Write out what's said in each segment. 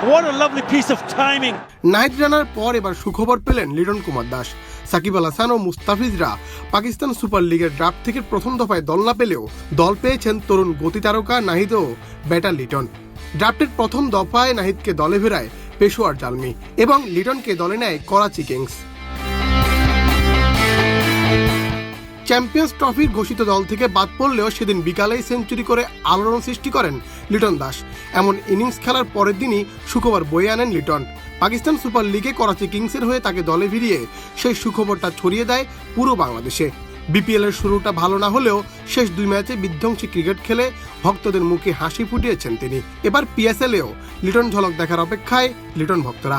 What a lovely piece of timing. Nahid রানার পর এবার সুখবর পেলেন লিটন কুমার দাস। সাকিব আল হাসান ও মুস্তাফিজরা পাকিস্তান সুপার লিগের ড্রাফট থেকে প্রথম দফায় দল না পেলেও দল পেয়েছেন তরুণ গতি তারকা নাহিদ ও ব্যাটার লিটন। ড্রাফটের প্রথম দফায় নাহিদকে দলে ফেরায় পেশোয়ার জালমি এবং লিটনকে দলে নেয় করাচি কিংস। চ্যাম্পিয়ন্স ট্রফির ঘোষিত দল থেকে বাদ পড়লেও সেদিন বিকালেই সেঞ্চুরি করে আলোড়ন সৃষ্টি করেন লিটন দাস। এমন ইনিংস খেলার পরের দিনই সুখবর বয়ে আনেন লিটন। পাকিস্তান সুপার লিগে করাচি কিংসের হয়ে তাকে দলে ফিরিয়ে সেই সুখবরটা ছড়িয়ে দেয় পুরো বাংলাদেশে। বিপিএল এর শুরুটা ভালো না হলেও শেষ 2 ম্যাচে বিধ্বংসী ক্রিকেট খেলে ভক্তদের মুখে হাসি ফুটিয়েছেন তিনি। এবার পিএসএলেও লিটন ঝলক দেখার অপেক্ষায় লিটন ভক্তরা।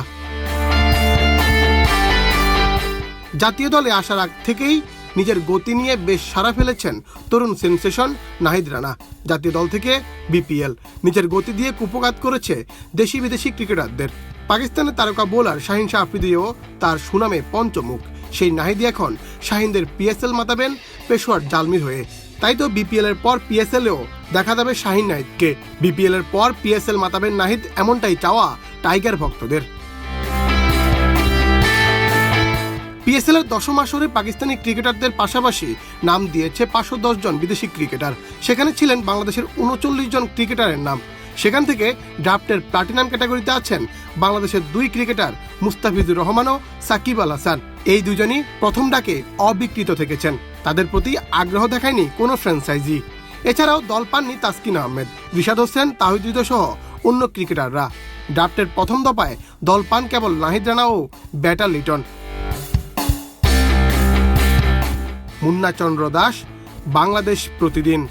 জাতীয় দলে আসার আগ থেকেই নিজের গতি নিয়ে বেশ সাড়া ফেলেছেন তরুণ সেনসেশন নাহিদ রানা। জাতীয় দল থেকে বিপিএল নিজের গতি দিয়ে কুপঘাত করেছে দেশি বিদেশি ক্রিকেটারদের। পাকিস্তানের তারকা বোলার শাহিন শাহ আফ্রিদিও তার সুনামে পঞ্চমুখ। সেই নাহিদ এখন শাহিনদের পিএসএল মাতাবেন পেশোয়ার জালমির হয়ে। তাই তো বিপিএল এর পর পিএসএলেও দেখা যাবে শাহিন নাহিদকে। বিপিএল এর পর পিএসএল মাতাবেন নাহিদ, এমনটাই চাওয়া টাইগার ভক্তদের। পিএসএল এর 10ম আসরে পাকিস্তানি ক্রিকেটারদের পাশাপাশি নাম দিয়েছে 510 জন বিদেশি ক্রিকেটার। সেখানে ছিলেন বাংলাদেশের 39 জন ক্রিকেটারের নাম। সেখান থেকে ড্রাফটের প্লাটিনাম ক্যাটাগরিতে আছেন বাংলাদেশের 2 ক্রিকেটার মুস্তাফিজুর রহমান ও সাকিব আল হাসান। এই দুজনই প্রথম ডাকে অবিকৃত থেকেছেন। তাদের প্রতি আগ্রহ দেখায়নি কোনো ফ্র্যাঞ্চাইজি। এছাড়াও দল পাননি তাসকিন আহমেদ, রিশাদ হোসেন, তাহিদ সহ অন্য ক্রিকেটাররা। ড্রাফটের প্রথম দফায় দল পান কেবল নাহিদ রানা ও ব্যাটার লিটন। মুন্না চন্দ্র দাস, বাংলাদেশ প্রতিদিন।